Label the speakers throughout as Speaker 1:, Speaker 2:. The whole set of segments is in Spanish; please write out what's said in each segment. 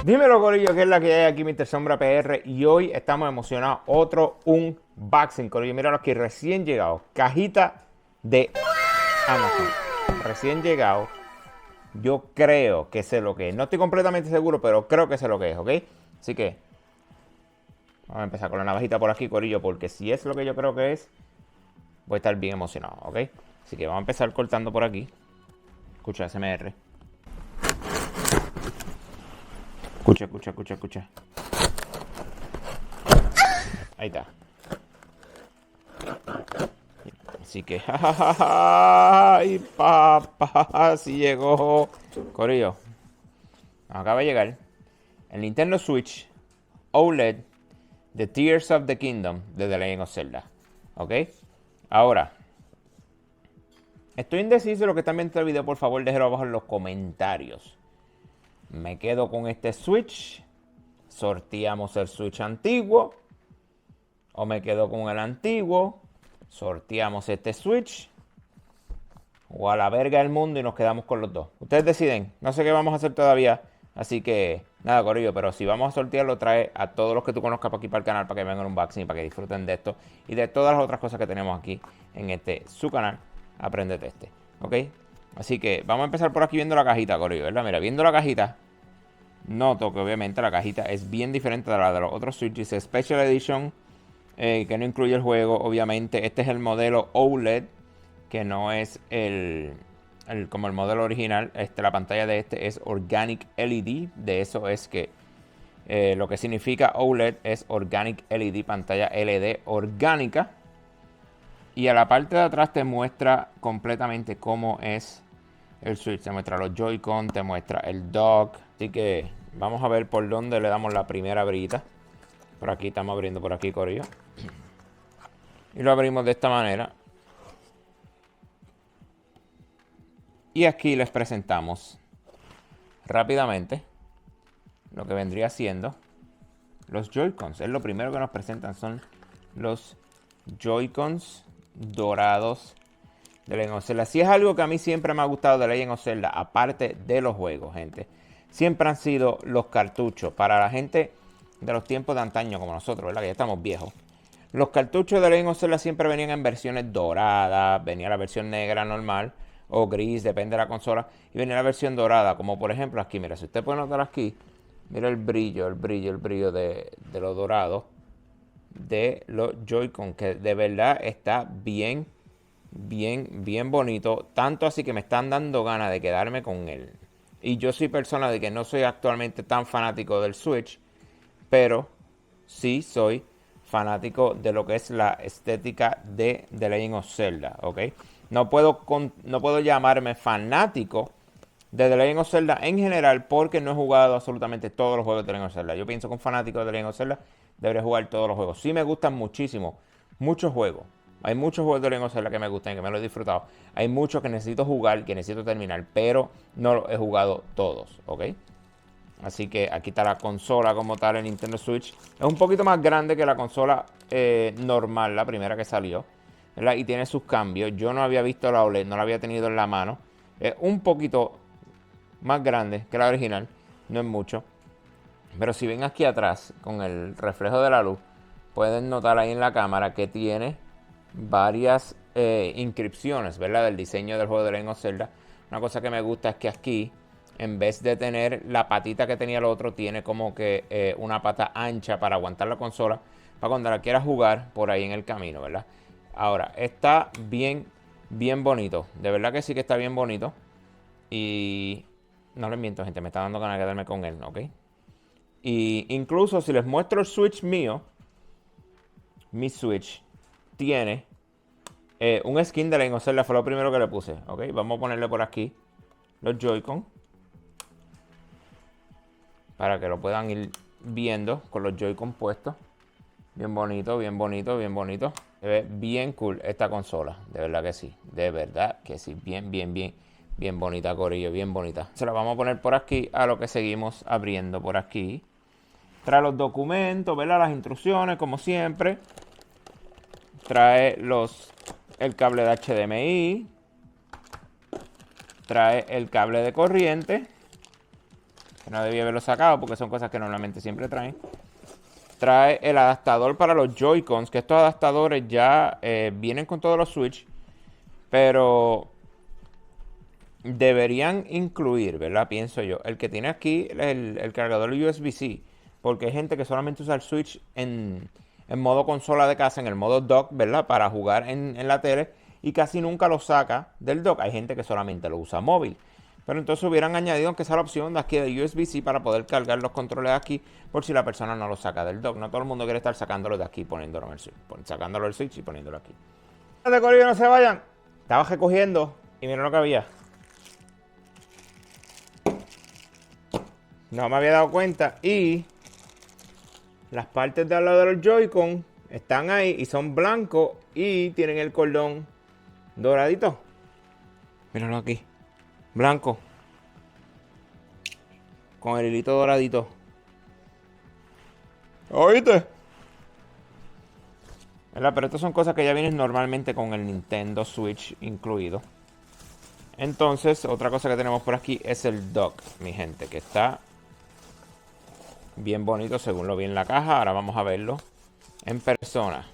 Speaker 1: Dímelo, corillo, que es la que hay aquí, Mr. Sombra PR. Y hoy estamos emocionados. Otro unboxing, corillo. Míralo aquí, recién llegado. Cajita de Amazon. Recién llegado. Yo creo que sé lo que es. No estoy completamente seguro, pero creo que sé lo que es, ¿ok? Así que vamos a empezar con la navajita por aquí, corillo. Porque si es lo que yo creo que es, voy a estar bien emocionado, ¿ok? Así que vamos a empezar cortando por aquí. Escucha, SMR. Escucha. Ahí está. Así que, ¡ay, papá! Sí llegó. Corillo, nos acaba de llegar el Nintendo Switch OLED de Tears of the Kingdom de The Legend of Zelda. ¿Ok? Ahora, estoy indeciso de lo que están viendo el video. Por favor, déjenlo abajo en los comentarios. Me quedo con este Switch. Sorteamos el Switch antiguo. O me quedo con el antiguo. Sorteamos este Switch. O a la verga del mundo y nos quedamos con los dos. Ustedes deciden. No sé qué vamos a hacer todavía. Así que, nada, corillo. Pero si vamos a sortearlo, trae a todos los que tú conozcas para aquí para el canal. Para que vengan un unboxing y para que disfruten de esto. Y de todas las otras cosas que tenemos aquí en su canal. Aprendete este. ¿Ok? Así que vamos a empezar por aquí viendo la cajita, corillo. ¿Verdad? Mira, viendo la cajita. Noto que obviamente la cajita es bien diferente de la de los otros Switches. Special Edition. Que no incluye el juego, obviamente. Este es el modelo OLED, que no es como el modelo original. La pantalla de este es Organic LED. De eso es que lo que significa OLED es Organic LED, pantalla LED orgánica. Y a la parte de atrás te muestra completamente cómo es el Switch. Te muestra los Joy-Con, te muestra el dock. Así que vamos a ver por dónde le damos la primera abrita. Por aquí estamos abriendo, por aquí, corillo. Y lo abrimos de esta manera. Y aquí les presentamos rápidamente lo que vendría siendo los Joy-Cons. Es lo primero que nos presentan, son los Joy-Cons dorados de Legend of Zelda. Si es algo que a mí siempre me ha gustado de Legend of Zelda, aparte de los juegos, gente, siempre han sido los cartuchos. Para la gente de los tiempos de antaño como nosotros, ¿verdad? Que ya estamos viejos. Los cartuchos de Legend of Zelda siempre venían en versiones doradas. Venía la versión negra normal o gris, depende de la consola. Y venía la versión dorada, como por ejemplo aquí. Mira, si usted puede notar aquí, mira el brillo de lo dorado de los Joy-Con, que de verdad está bien bonito. Tanto así que me están dando ganas de quedarme con él. Y yo soy persona de que no soy actualmente tan fanático del Switch, pero sí soy fanático de lo que es la estética de The Legend of Zelda, ¿ok? No puedo llamarme fanático de The Legend of Zelda en general porque no he jugado absolutamente todos los juegos de The Legend of Zelda. Yo pienso que un fanático de The Legend of Zelda debería jugar todos los juegos. Sí me gustan muchísimo, muchos juegos. Hay muchos juegos de The Legend of Zelda que me gustan y que me los he disfrutado. Hay muchos que necesito jugar, que necesito terminar, pero no los he jugado todos, ¿ok? Así que aquí está la consola como tal, el Nintendo Switch. Es un poquito más grande que la consola normal, la primera que salió, ¿verdad? Y tiene sus cambios. Yo no había visto la OLED, no la había tenido en la mano. Es un poquito más grande que la original, no es mucho. Pero si ven aquí atrás, con el reflejo de la luz, pueden notar ahí en la cámara que tiene varias inscripciones, ¿verdad? Del diseño del juego de Legend of Zelda. Una cosa que me gusta es que aquí, en vez de tener la patita que tenía el otro, tiene como que una pata ancha para aguantar la consola, para cuando la quieras jugar por ahí en el camino, ¿verdad? Ahora, está bien bonito. De verdad que sí que está bien bonito. Y no les miento, gente, me está dando ganas de quedarme con él, ¿ok? Y incluso si les muestro el Switch mío, mi Switch tiene un skin de Legend of Zelda. Fue lo primero que le puse, ¿ok? Vamos a ponerle por aquí los Joy-Con para que lo puedan ir viendo con los Joy-Con puestos. Bien bonito. Se ve bien cool esta consola, de verdad que sí. De verdad que sí, bien bonita, corillo, bien bonita. Se la vamos a poner por aquí a lo que seguimos abriendo por aquí. Trae los documentos, ¿verdad? Las instrucciones, como siempre. Trae el cable de HDMI. Trae el cable de corriente. que no debía haberlo sacado porque son cosas que normalmente siempre traen. Trae el adaptador para los Joy-Cons, que estos adaptadores ya vienen con todos los Switch, pero deberían incluir, ¿verdad? Pienso yo, el que tiene aquí el cargador USB-C, porque hay gente que solamente usa el Switch en modo consola de casa, en el modo dock, ¿verdad? Para jugar en la tele y casi nunca lo saca del dock. Hay gente que solamente lo usa móvil. Pero entonces hubieran añadido, aunque sea la opción de aquí de USB-C para poder cargar los controles de aquí por si la persona no lo saca del dock. No todo el mundo quiere estar sacándolo de aquí y poniéndolo en el Switch. Sacándolo del Switch y poniéndolo aquí. De corrido, no se vayan. Estaba recogiendo y miren lo que había. No me había dado cuenta y las partes de al lado de los Joy-Con están ahí y son blancos y tienen el cordón doradito. Míralo aquí. Blanco. Con el hilito doradito. ¿Oíste? ¿Verdad? Pero estas son cosas que ya vienen normalmente con el Nintendo Switch incluido. Entonces, otra cosa que tenemos por aquí es el dock, mi gente, que está bien bonito según lo vi en la caja. Ahora vamos a verlo en persona.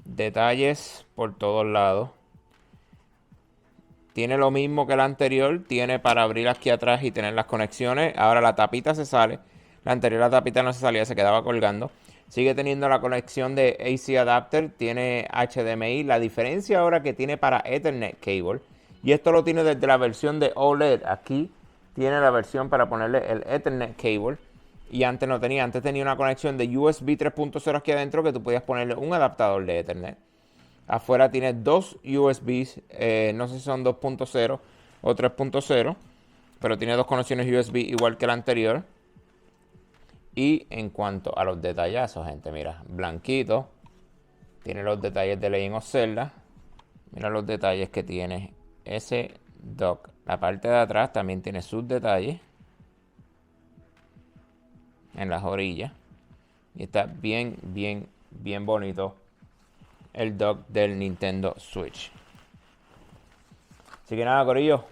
Speaker 1: Detalles por todos lados. Tiene lo mismo que el anterior. Tiene para abrir aquí atrás y tener las conexiones. Ahora la tapita se sale. La anterior la tapita no se salía, se quedaba colgando. Sigue teniendo la conexión de AC adapter. Tiene HDMI. La diferencia ahora que tiene para Ethernet cable. Y esto lo tiene desde la versión de OLED. Aquí tiene la versión para ponerle el Ethernet cable. Y antes no tenía. Antes tenía una conexión de USB 3.0 aquí adentro que tú podías ponerle un adaptador de Ethernet. Afuera tiene dos USBs. No sé si son 2.0 o 3.0. Pero tiene dos conexiones USB igual que la anterior. Y en cuanto a los detallazos, gente, mira, blanquito. Tiene los detalles de Legend of Zelda. Mira los detalles que tiene ese dock. La parte de atrás también tiene sus detalles en las orillas. Y está bien, bien, bien bonito el dock del Nintendo Switch. Así que nada, corillo.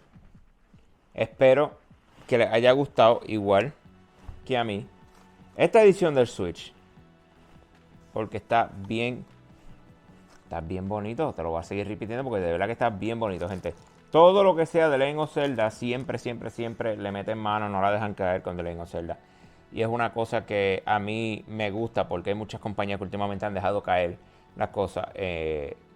Speaker 1: Espero que les haya gustado igual que a mí esta edición del Switch. Porque está bien bonito. Te lo voy a seguir repitiendo porque de verdad que está bien bonito, gente. Todo lo que sea de Legend of Zelda, siempre le meten mano, no la dejan caer con The Legend of Zelda. Y es una cosa que a mí me gusta porque hay muchas compañías que últimamente han dejado caer las cosas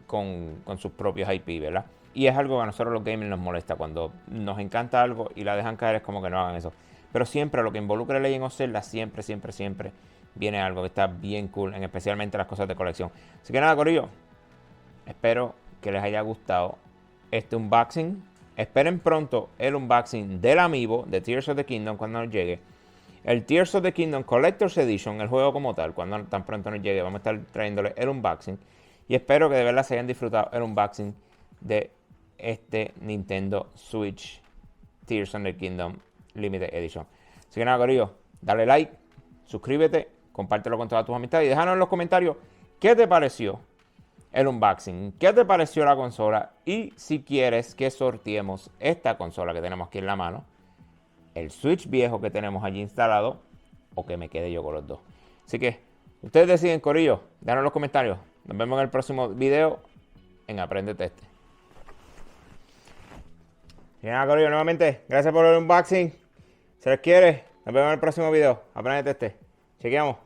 Speaker 1: con sus propios IP, ¿verdad? Y es algo que a nosotros los gamers nos molesta. Cuando nos encanta algo y la dejan caer es como que no hagan eso. Pero siempre lo que involucra Legend of Zelda, siempre viene algo que está bien cool, especialmente las cosas de colección. Así que nada, corillo. Espero que les haya gustado este unboxing. Esperen pronto el unboxing del Amiibo de Tears of the Kingdom cuando nos llegue. El Tears of the Kingdom Collector's Edition, el juego como tal, cuando tan pronto nos llegue, vamos a estar trayéndole el unboxing. Y espero que de verdad se hayan disfrutado el unboxing de este Nintendo Switch Tears of the Kingdom Limited Edition. Así que nada, corillo, dale like, suscríbete, compártelo con todas tus amistades y déjanos en los comentarios qué te pareció el unboxing, qué te pareció la consola y si quieres que sorteemos esta consola que tenemos aquí en la mano, el Switch viejo que tenemos allí instalado o que me quede yo con los dos. Así que ustedes deciden, corillo, déjanos en los comentarios. Nos vemos en el próximo video en Apréndete Este. Y nada, corillo, nuevamente, gracias por el unboxing. Se les quiere. Nos vemos en el próximo video. Apréndete Este. Chequeamos.